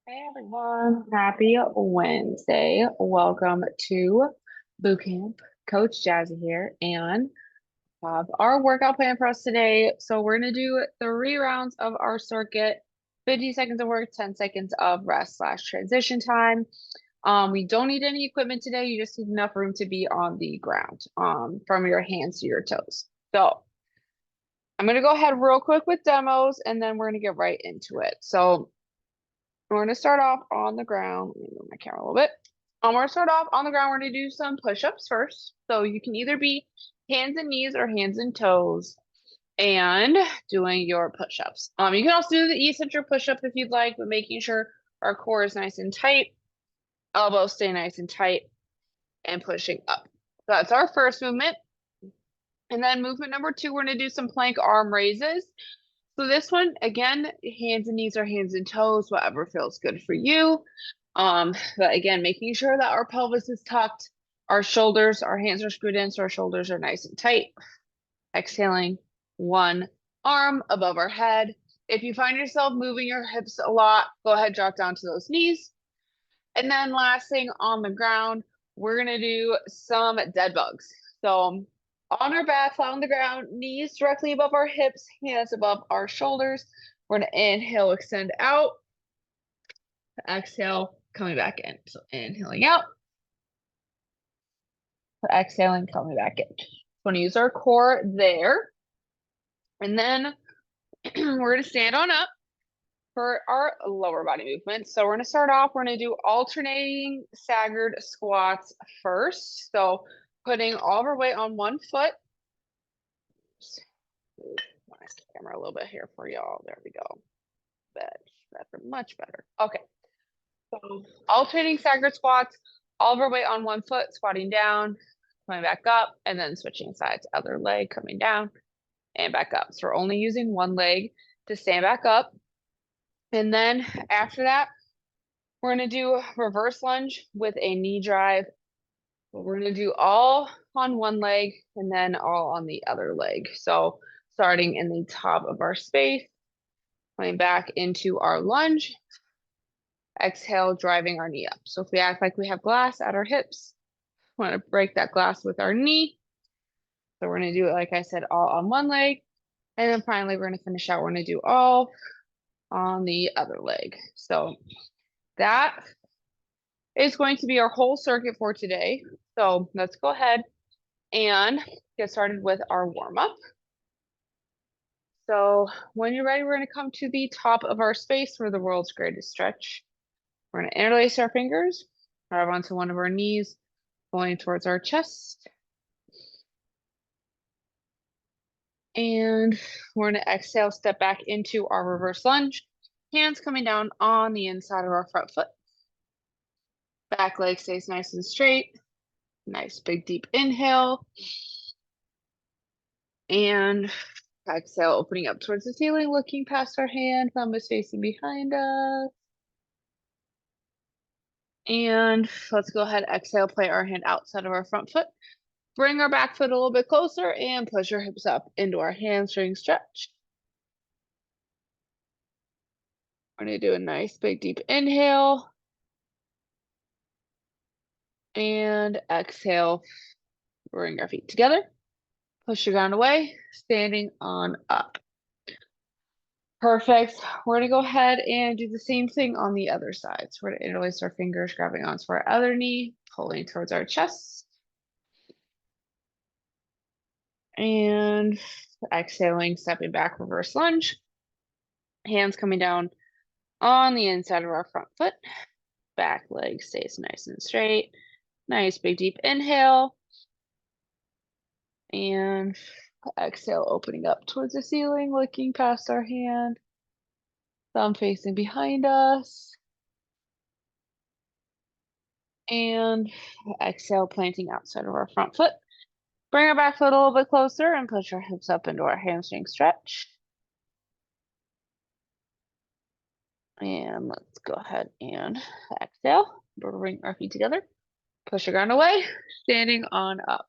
Hey everyone, happy Wednesday. Welcome to Bootcamp. Coach Jazzy here, and have our workout plan for us today. So we're gonna do 3 rounds of our circuit, 50 seconds of work, 10 seconds of rest slash transition time. We don't need any equipment today. You just need enough room to be on the ground, from your hands to your toes. So I'm gonna go ahead real quick with demos, and then we're gonna get right into it. So we're going to start off on the ground. Let me move my camera a little bit. We're going to start off on the ground. We're going to do some push-ups first. So you can either be hands and knees or hands and toes and doing your push-ups. You can also do the eccentric push-up if you'd like, but making sure our core is nice and tight, elbows stay nice and tight, and pushing up. So that's our first movement. And then movement number 2, we're going to do some plank arm raises. So this one, again, hands and knees or hands and toes, whatever feels good for you. But again, making sure that our pelvis is tucked, our shoulders, our hands are screwed in, so our shoulders are nice and tight. Exhaling, one arm above our head. If you find yourself moving your hips a lot, go ahead, drop down to those knees. And then last thing on the ground, we're gonna do some dead bugs. So on our back, flat on the ground, knees directly above our hips, hands above our shoulders. We're gonna inhale, extend out. Exhale, coming back in. So inhaling out, exhaling, coming back in. Want to use our core there. And then we're gonna stand on up for our lower body movement. So we're gonna start off, we're gonna do alternating staggered squats first. So putting all of our weight on one foot. Just move my camera a little bit here for y'all. There we go. Better, much better. Okay. So alternating staggered squats, all of our weight on one foot, squatting down, coming back up, and then switching sides, other leg coming down and back up. So we're only using one leg to stand back up. And then after that, we're going to do reverse lunge with a knee drive. We're going to do all on one leg and then all on the other leg. So starting in the top of our space, coming back into our lunge, exhale, driving our knee up. So if we act like we have glass at our hips, we want to break that glass with our knee. So we're going to do it, like I said, all on one leg. And then finally, we're going to finish out. We're going to do all on the other leg. So that is going to be our whole circuit for today. So let's go ahead and get started with our warm up. So when you're ready, we're going to come to the top of our space for the world's greatest stretch. We're going to interlace our fingers, grab onto one of our knees, pulling towards our chest. And we're going to exhale, step back into our reverse lunge. Hands coming down on the inside of our front foot. Back leg stays nice and straight. Nice big deep inhale. And exhale, opening up towards the ceiling, looking past our hand, thumb is facing behind us. And let's go ahead, exhale, plant our hand outside of our front foot. Bring our back foot a little bit closer and push our hips up into our hamstring stretch. We're going to do a nice big deep inhale. And exhale, bring our feet together. Push your ground away, standing on up. Perfect. We're going to go ahead and do the same thing on the other side. So we're going to interlace our fingers, grabbing onto our other knee, pulling towards our chest. And exhaling, stepping back, reverse lunge. Hands coming down on the inside of our front foot. Back leg stays nice and straight. Nice big deep inhale. And exhale, opening up towards the ceiling, looking past our hand. Thumb facing behind us. And exhale, planting outside of our front foot. Bring our back foot a little bit closer and push our hips up into our hamstring stretch. And let's go ahead and exhale. Bring our feet together. Push the ground away, standing on up.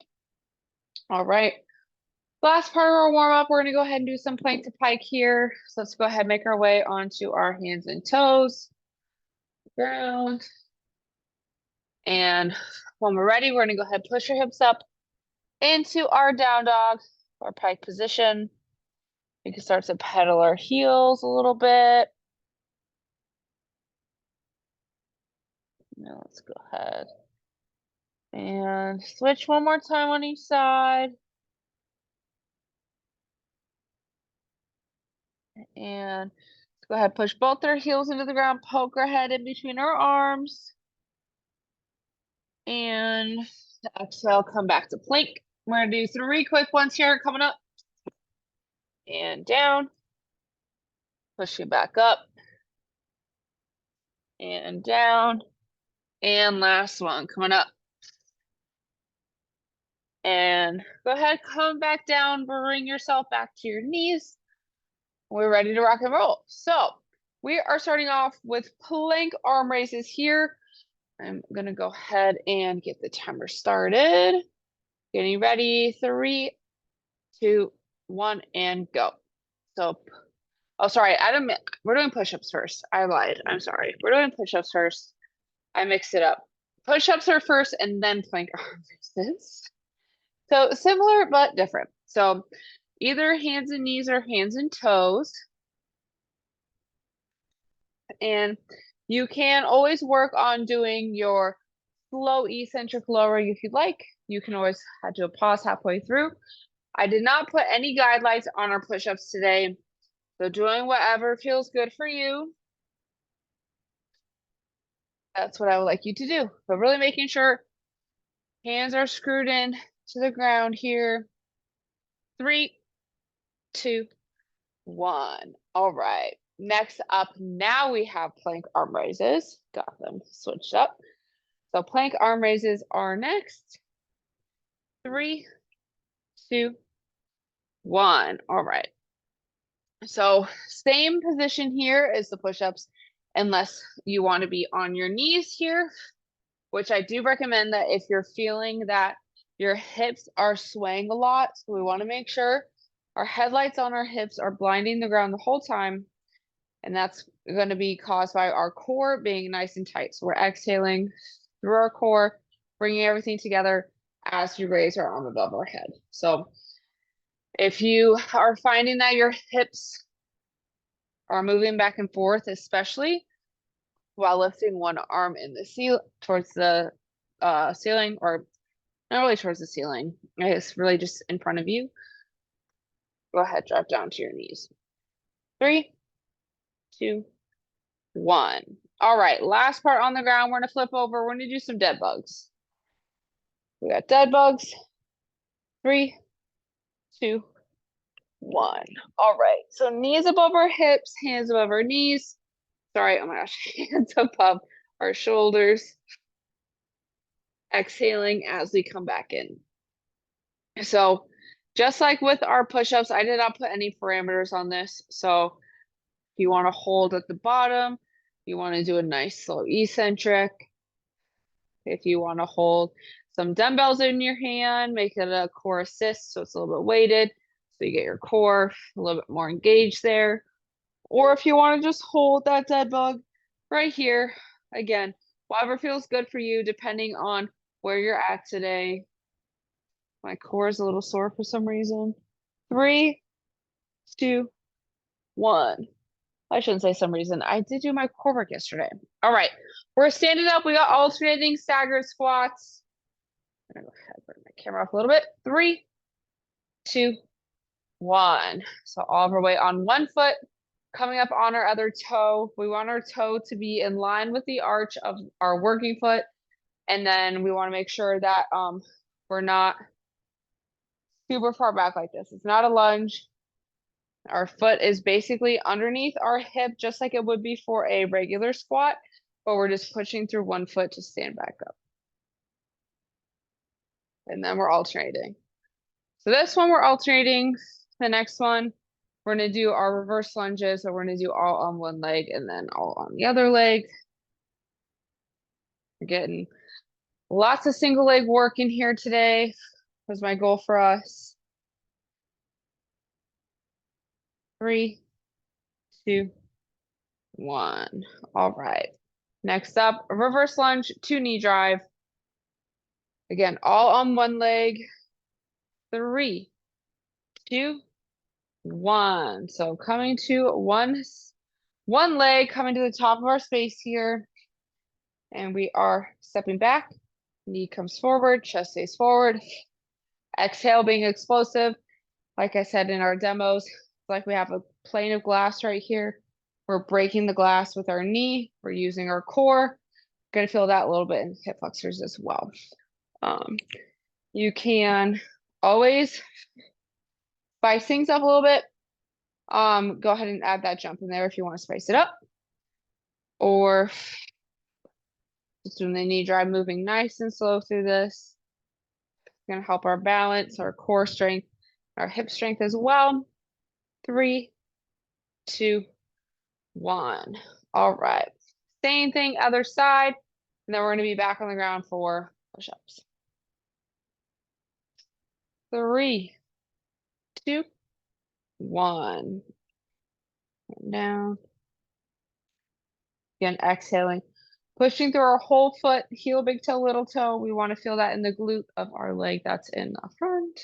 All right. Last part of our warm up, we're going to go ahead and do some plank to pike here. So let's go ahead and make our way onto our hands and toes. ground. And when we're ready, we're gonna go ahead and push our hips up into our down dog, our pike position. We can start to pedal our heels a little bit. Now let's go ahead and switch one more time on each side. And go ahead, push both our heels into the ground, poke our head in between our arms. And exhale, come back to plank. We're gonna do 3 quick ones here coming up. And down. Pushing back up. And down. And last one coming up. And go ahead, come back down, bring yourself back to your knees. We're ready to rock and roll. So we are starting off with plank arm raises here. I'm gonna go ahead and get the timer started. Getting ready, 3, 2, 1, and go. So, oh, sorry, we're doing push-ups first. I lied, I'm sorry. We're doing push-ups first. I mixed it up. Push-ups are first and then plank arm raises. So similar, but different. So either hands and knees or hands and toes. And you can always work on doing your slow eccentric lowering if you'd like. You can always do a pause halfway through. I did not put any guidelines on our push-ups today. So doing whatever feels good for you. That's what I would like you to do. But really making sure hands are screwed in to the ground here. 3, 2, 1. All right. Next up, now we have plank arm raises. Got them switched up. So plank arm raises are next. 3, 2, 1. All right. So same position here as the push-ups, unless you want to be on your knees here, which I do recommend that if you're feeling that your hips are swaying a lot. So we want to make sure our headlights on our hips are blinding the ground the whole time. And that's going to be caused by our core being nice and tight. So we're exhaling through our core, bringing everything together as you raise our arm above our head. So if you are finding that your hips are moving back and forth, especially while lifting one arm in the ceiling towards the ceiling, or not really towards the ceiling, it's really just in front of you, go ahead, drop down to your knees. 3, 2, 1. All right, last part on the ground. We're gonna flip over. We're gonna do some dead bugs. We got dead bugs. 3, 2, 1. All right, so knees above our hips, hands above our knees. Sorry, oh my gosh, hands above our shoulders. Exhaling as we come back in. So just like with our push-ups, I did not put any parameters on this. So if you want to hold at the bottom, you want to do a nice slow eccentric. If you want to hold some dumbbells in your hand, make it a core assist so it's a little bit weighted, so you get your core a little bit more engaged there. Or if you want to just hold that dead bug right here, again, whatever feels good for you, depending on where you're at today. My core is a little sore for some reason. 3, 2, 1. I shouldn't say some reason. I did do my core work yesterday. All right, we're standing up. We got alternating staggered squats. I'm gonna go ahead and bring my camera up a little bit. 3, 2, 1. So all of our weight on one foot, coming up on our other toe. We want our toe to be in line with the arch of our working foot. And then we want to make sure that we're not super far back like this. It's not a lunge. Our foot is basically underneath our hip, just like it would be for a regular squat, but we're just pushing through one foot to stand back up. And then we're alternating. So this one we're alternating. The next one, we're gonna do our reverse lunges. So we're gonna do all on one leg and then all on the other leg. We're getting lots of single leg work in here today. Was my goal for us. 3, 2, 1. All right. Next up, a reverse lunge to knee drive. Again, all on one leg. 3, 2, 1. So coming to one leg, coming to the top of our space here. And we are stepping back. Knee comes forward, chest stays forward. Exhale, being explosive. Like I said in our demos, it's like we have a plane of glass right here. We're breaking the glass with our knee. We're using our core. Gonna feel that a little bit in hip flexors as well. You can always spice things up a little bit. Go ahead and add that jump in there if you want to spice it up. Or just doing the knee drive, moving nice and slow through this. It's gonna help our balance, our core strength, our hip strength as well. 3, 2, 1. All right. Same thing, other side. And then we're going to be back on the ground for push-ups. 3, 2, 1. Down. Again, exhaling. Pushing through our whole foot, heel, big toe, little toe. We want to feel that in the glute of our leg that's in the front.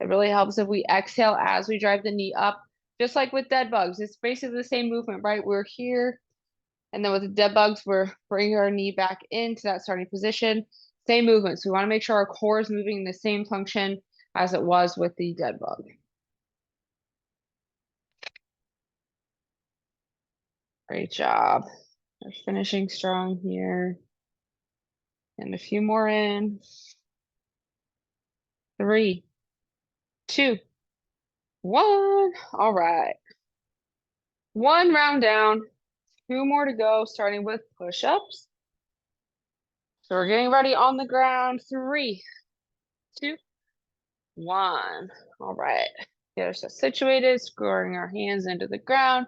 It really helps if we exhale as we drive the knee up, just like with dead bugs. It's basically the same movement, right? We're here, and then with the dead bugs, we're bringing our knee back into that starting position. Same movement. So we want to make sure our core is moving in the same function as it was with the dead bug. Great job. We're finishing strong here. And a few more in. 3, 2, 1. All right. One round down. 2 more to go, starting with push-ups. So we're getting ready on the ground. 3, 2, 1. All right. Get ourselves situated, screwing our hands into the ground.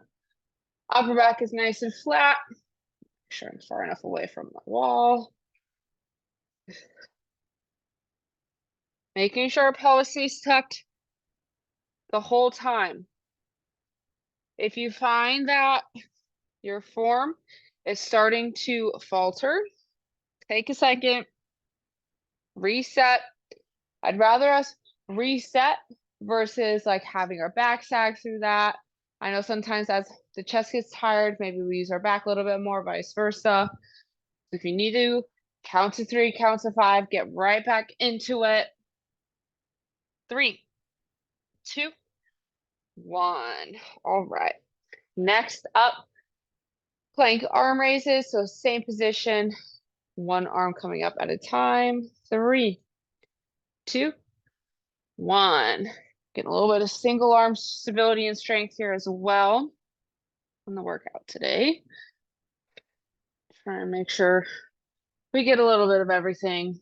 Upper back is nice and flat. Make sure I'm far enough away from the wall. Making sure our pelvis stays tucked the whole time. If you find that your form is starting to falter, take a second, reset. I'd rather us reset versus like having our back sag through that. I know sometimes as the chest gets tired, maybe we use our back a little bit more, vice versa. If you need to, count to 3, count to 5, get right back into it. 3, 2, 1. All right. Next up, plank arm raises. So same position, one arm coming up at a time. 3, 2, 1. Getting a little bit of single arm stability and strength here as well on the workout today. Trying to make sure we get a little bit of everything.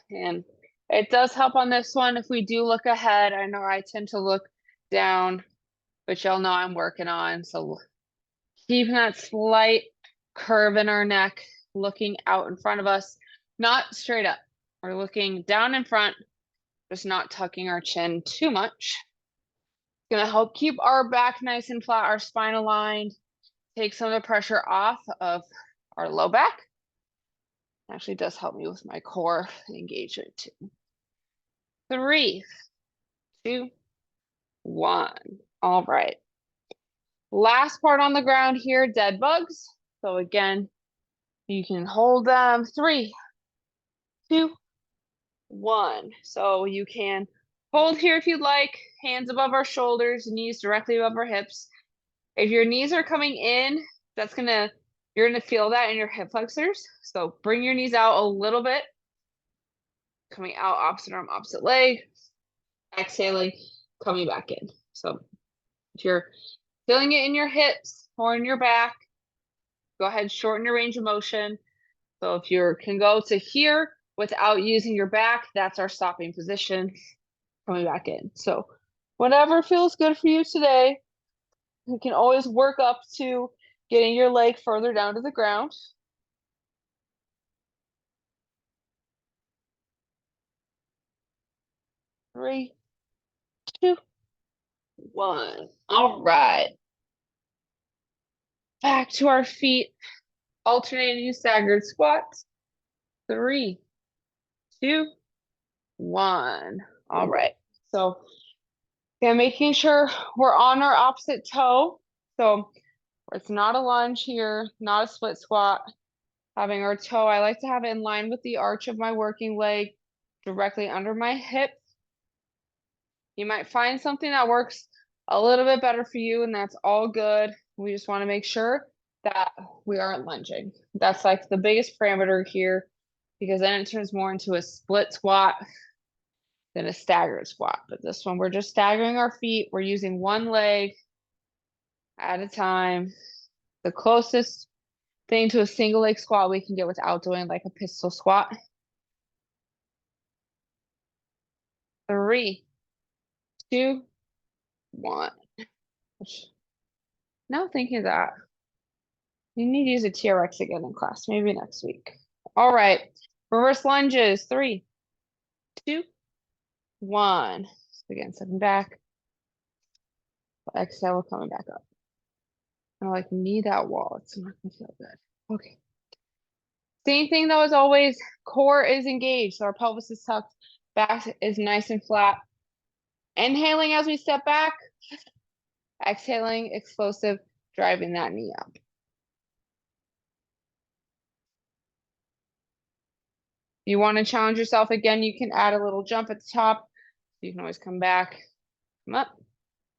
And it does help on this one if we do look ahead. I know I tend to look down, but y'all know I'm working on. So keeping that slight curve in our neck, looking out in front of us, not straight up. We're looking down in front, just not tucking our chin too much. It's gonna help keep our back nice and flat, our spine aligned, take some of the pressure off of our low back. Actually does help me with my core engagement too. 3, 2, 1. All right. Last part on the ground here, dead bugs. So again, you can hold them. 3, 2, 1. So you can hold here if you'd like, hands above our shoulders, knees directly above our hips. If your knees are coming in, you're gonna feel that in your hip flexors. So bring your knees out a little bit, coming out opposite arm, opposite leg, exhaling, coming back in. So if you're feeling it in your hips or in your back, go ahead, shorten your range of motion. So if you can go to here without using your back, that's our stopping position, coming back in. So whatever feels good for you today, you can always work up to getting your leg further down to the ground. 3, 2, one. All right. Back to our feet. Alternating staggered squats. 3, 2, 1. All right. So again, making sure we're on our opposite toe. So it's not a lunge here, not a split squat. Having our toe, I like to have it in line with the arch of my working leg, directly under my hip. You might find something that works a little bit better for you, and that's all good. We just want to make sure that we aren't lunging. That's like the biggest parameter here, because then it turns more into a split squat than a staggered squat. But this one, we're just staggering our feet. We're using one leg at a time. The closest thing to a single leg squat we can get without doing like a pistol squat. 3, 2, 1. Now thinking of that, you need to use a TRX again in class, maybe next week. All right, reverse lunges. 3, 2, 1. So again, stepping back. Exhale, we're coming back up. I like knee that wall. It's not gonna feel good. Okay. Same thing though as always. Core is engaged, so our pelvis is tucked. Back is nice and flat. Inhaling as we step back. Exhaling, explosive, driving that knee up. If you want to challenge yourself again, you can add a little jump at the top. You can always come back, come up,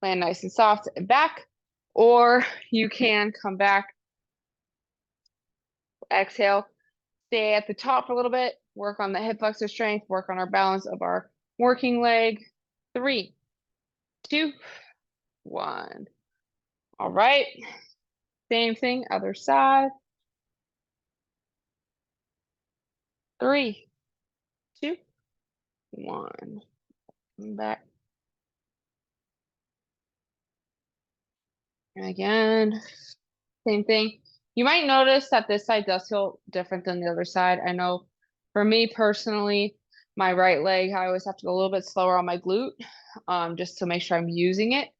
land nice and soft and back, or you can come back, exhale, stay at the top for a little bit, work on the hip flexor strength, work on our balance of our working leg. 3, 2, 1. All right. Same thing, other side. 3, 2, 1. Come back. And again, same thing. You might notice that this side does feel different than the other side. I know for me personally, my right leg, I always have to go a little bit slower on my glute, just to make sure I'm using it.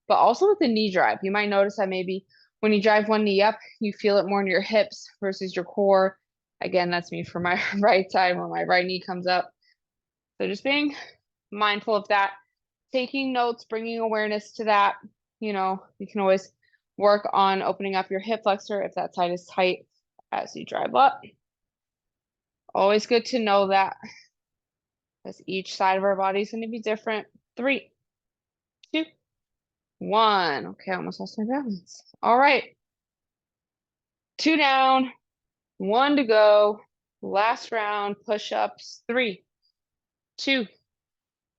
But also with the knee drive, you might notice that maybe when you drive one knee up, you feel it more in your hips versus your core. Again, that's me for my right side when my right knee comes up. So just being mindful of that, taking notes, bringing awareness to that. You can always work on opening up your hip flexor if that side is tight as you drive up. Always good to know that, because each side of our body is going to be different. 3, 2, 1. Okay, I almost lost my balance. All right. 2 down, 1 to go. Last round, push-ups. 3, 2,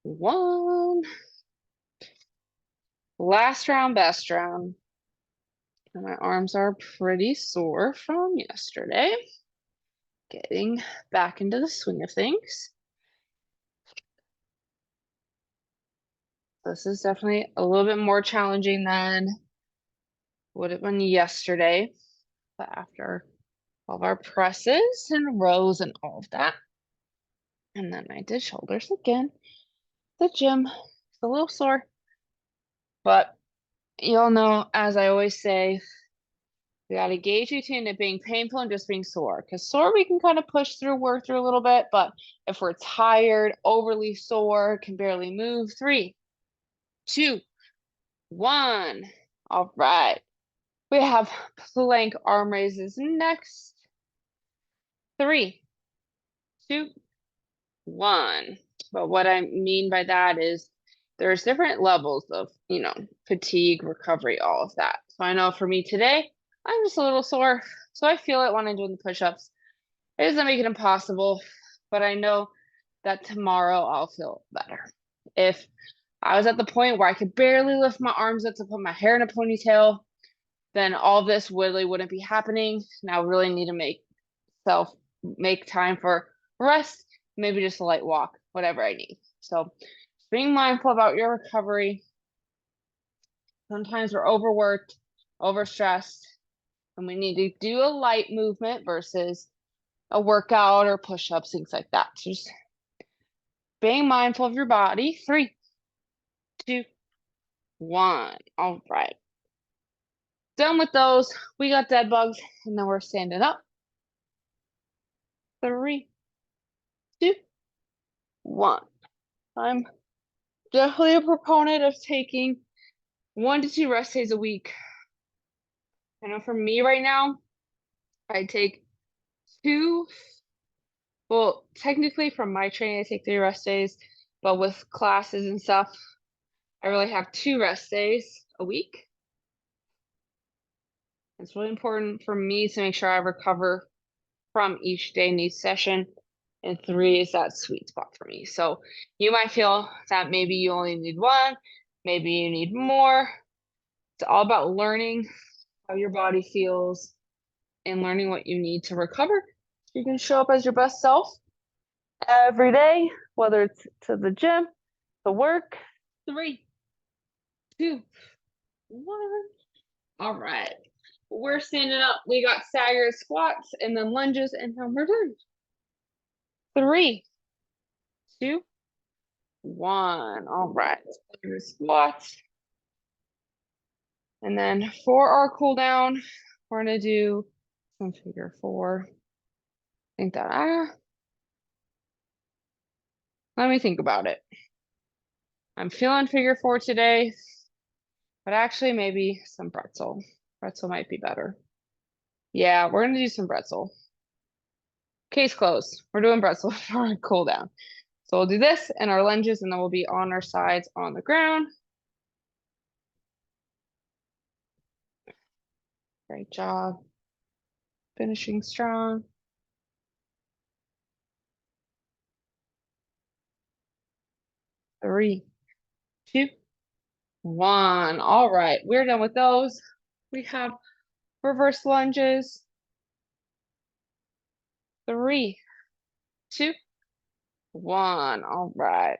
1. Last round, best round. And my arms are pretty sore from yesterday. Getting back into the swing of things. This is definitely a little bit more challenging than would have been yesterday. But after all of our presses and rows and all of that. And then I did shoulders again. The gym is a little sore. But you'll know, as I always say, we got to gauge between it being painful and just being sore. Because sore, we can kind of push through, work through a little bit. But if we're tired, overly sore, can barely move, 3, 2, 1. All right. We have plank arm raises next. 3, 2, 1. But what I mean by that is there's different levels of, fatigue, recovery, all of that. So I know for me today, I'm just a little sore. So I feel it when I'm doing the push-ups. It doesn't make it impossible, but I know that tomorrow I'll feel better. If I was at the point where I could barely lift my arms up to put my hair in a ponytail, then all this really wouldn't be happening. Now I really need to make time for rest, maybe just a light walk, whatever I need. So being mindful about your recovery. Sometimes we're overworked, overstressed, and we need to do a light movement versus a workout or push-ups, things like that. So just being mindful of your body. 3, 2, 1. All right. Done with those. We got dead bugs, and then we're standing up. 3, 2, 1. I'm definitely a proponent of taking 1 to 2 rest days a week. I know for me right now, I take 2. Well, technically from my training, I take 3 rest days, but with classes and stuff, I really have 2 rest days a week. It's really important for me to make sure I recover from each day in each session, and 3 is that sweet spot for me. So you might feel that maybe you only need 1, maybe you need more. It's all about learning how your body feels and learning what you need to recover. You can show up as your best self every day, whether it's to the gym, to work. 3, 2, 1. All right. We're standing up. We got staggered squats and then lunges, and then we're done. 3, 2, 1. All right. Staggered squats. And then for our cool down, we're gonna do some figure 4. Think that let me think about it. I'm feeling figure 4 today, but actually maybe some pretzel. Pretzel might be better. Yeah, we're gonna do some pretzel. Case closed. We're doing pretzel for our cool down. So we'll do this and our lunges, and then we'll be on our sides on the ground. Great job. Finishing strong. 3, 2, 1. All right, we're done with those. We have reverse lunges. 3, 2, 1. All right.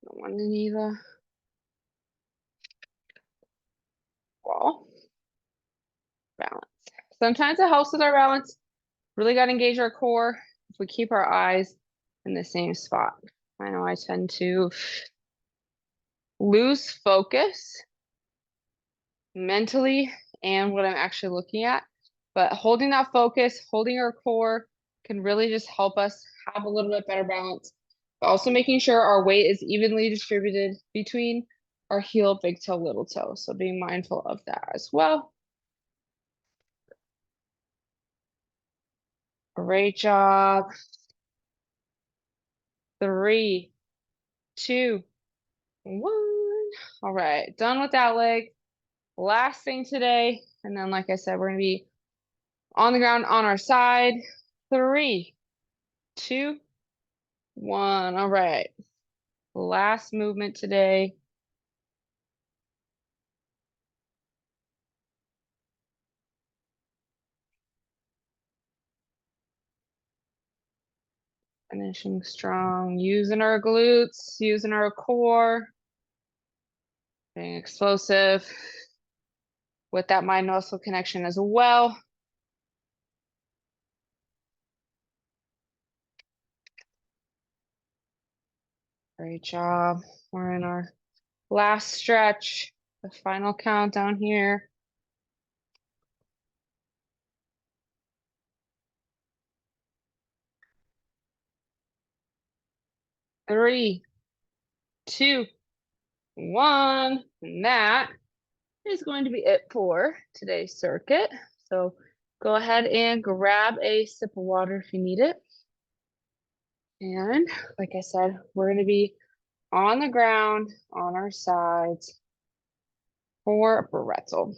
Don't want to need a wall. Balance. Sometimes it helps with our balance. Really got to engage our core if we keep our eyes in the same spot. I know I tend to lose focus mentally and what I'm actually looking at, but holding that focus, holding our core can really just help us have a little bit better balance. But also making sure our weight is evenly distributed between our heel, big toe, little toe. So being mindful of that as well. Great job. 3, 2, 1. All right, done with that leg. Last thing today, and then like I said, we're gonna be on the ground on our side. 3, 2, 1. All right, last movement today. Finishing strong, using our glutes, using our core, being explosive with that mind muscle connection as well. Great job. We're in our last stretch, the final countdown here. 3, 2, 1. And that is going to be it for today's circuit. So go ahead and grab a sip of water if you need it. And like I said, we're going to be on the ground on our sides for pretzel.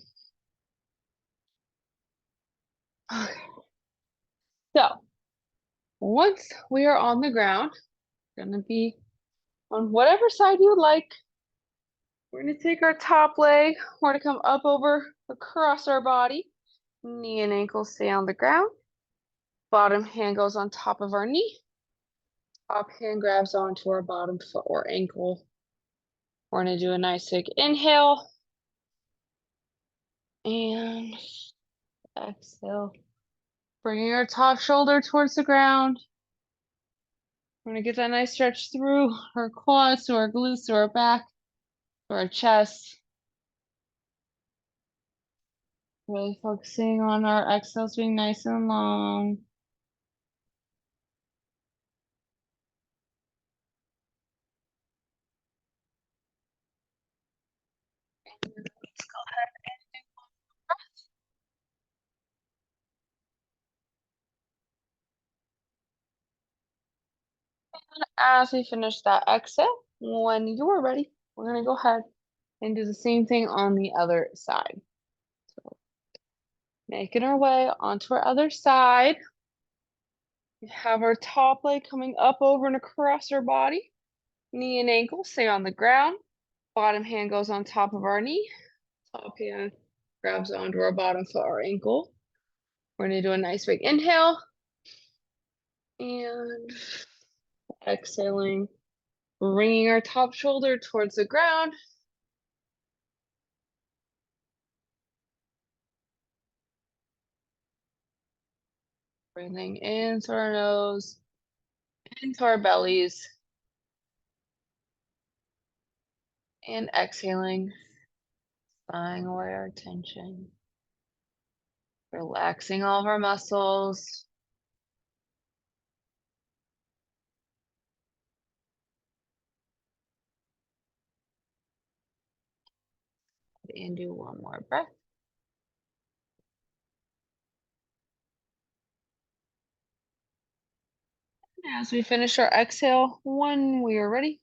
Okay. So once we are on the ground, we're going to be on whatever side you would like. We're going to take our top leg, we're going to come up over across our body. Knee and ankle stay on the ground. Bottom hand goes on top of our knee. Top hand grabs onto our bottom foot or ankle. We're going to do a nice big inhale. And exhale. Bringing our top shoulder towards the ground. We're going to get that nice stretch through our quads, to our glutes, to our back. to our chest. Really focusing on our exhales being nice and long. As we finish that exhale, when you are ready, we're going to go ahead and do the same thing on the other side. So making our way onto our other side. We have our top leg coming up over and across our body. Knee and ankle stay on the ground. Bottom hand goes on top of our knee. Top hand grabs onto our bottom foot or ankle. We're going to do a nice big inhale. And exhaling, bringing our top shoulder towards the ground. Breathing in through our nose, into our bellies. And exhaling, sighing away our tension. Relaxing all of our muscles. And do one more breath. As we finish our exhale, when we are ready,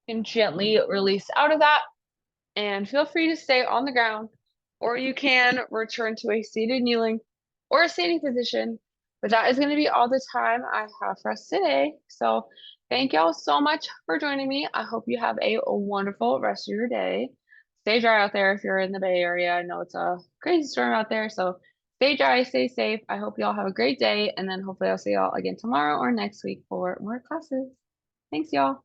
you can gently release out of that and feel free to stay on the ground, or you can return to a seated kneeling or a standing position. But that is going to be all the time I have for us today. So thank y'all so much for joining me. I hope you have a wonderful rest of your day. Stay dry out there if you're in the Bay Area. I know it's a crazy storm out there, so stay dry, stay safe. I hope y'all have a great day, and then hopefully I'll see y'all again tomorrow or next week for more classes. Thanks, y'all.